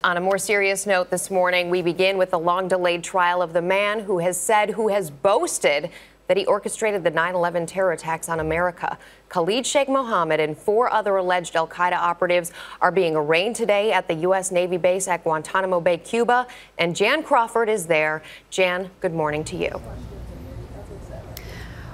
On a more serious note this morning, we begin with the long-delayed trial of the man who has boasted that he orchestrated the 9/11 terror attacks on America. Kahlid Sheikh Mohammed and 4 other alleged al-Qaeda operatives are being arraigned today at the U.S. Navy base at Guantanamo Bay, Cuba. And Jan Crawford is there. Jan, good morning to you.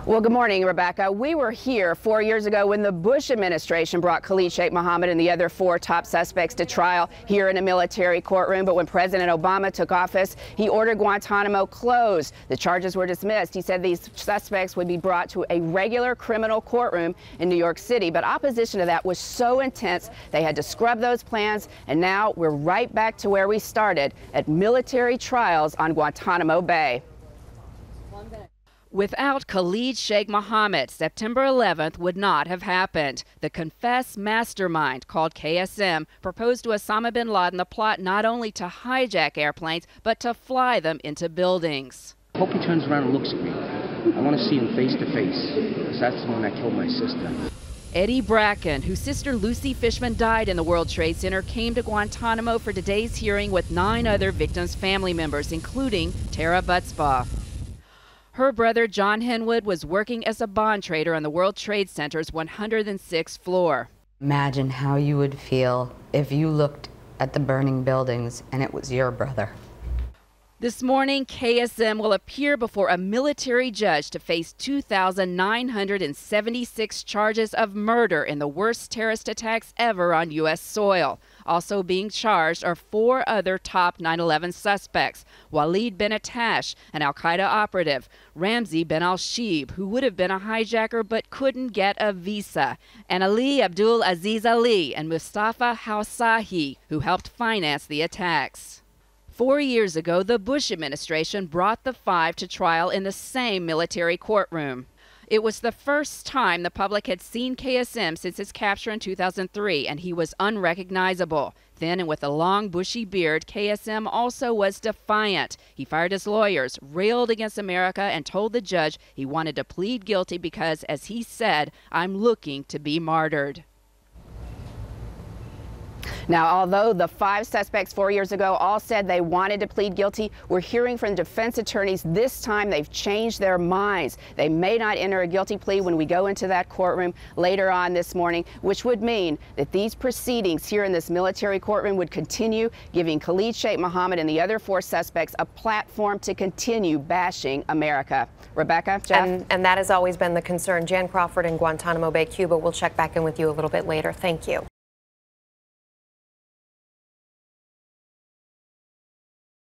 Well, good morning, Rebecca. We were here 4 years ago when the Bush administration brought Kahlid Sheikh Mohammed and the other 4 top suspects to trial here in a military courtroom. But when President Obama took office, he ordered Guantanamo closed. The charges were dismissed. He said these suspects would be brought to a regular criminal courtroom in New York City. But opposition to that was so intense, they had to scrub those plans. And now we're right back to where we started, at military trials on Guantanamo Bay. Without Kahlid Sheikh Mohammed, September 11th would not have happened. The confessed mastermind, called KSM, proposed to Osama bin Laden the plot not only to hijack airplanes, but to fly them into buildings. I hope he turns around and looks at me. I want to see him face to face, because that's the one that killed my sister. Eddie Bracken, whose sister Lucy Fishman died in the World Trade Center, came to Guantanamo for today's hearing with 9 other victims' family members, including Tara Butzbaugh. Her brother John Henwood was working as a bond trader on the World Trade Center's 106th floor. Imagine how you would feel if you looked at the burning buildings and it was your brother. This morning, KSM will appear before a military judge to face 2,976 charges of murder in the worst terrorist attacks ever on U.S. soil. Also being charged are 4 other top 9/11 suspects: Walid bin Attash, an al-Qaeda operative; Ramzi bin al-Shibh, who would have been a hijacker but couldn't get a visa; and Ali Abdul Aziz Ali and Mustafa Housahi, who helped finance the attacks. 4 years ago, the Bush administration brought the 5 to trial in the same military courtroom. It was the first time the public had seen KSM since his capture in 2003, and he was unrecognizable. Thin and with a long, bushy beard, KSM also was defiant. He fired his lawyers, railed against America, and told the judge he wanted to plead guilty because, as he said, "I'm looking to be martyred." Now, although the 5 suspects 4 years ago all said they wanted to plead guilty, we're hearing from defense attorneys this time they've changed their minds. They may not enter a guilty plea when we go into that courtroom later on this morning, which would mean that these proceedings here in this military courtroom would continue, giving Kahlid Sheikh Mohammed and the other 4 suspects a platform to continue bashing America. Rebecca, Jeff? And that has always been the concern. Jan Crawford in Guantanamo Bay, Cuba. We'll check back in with you a little bit later. Thank you.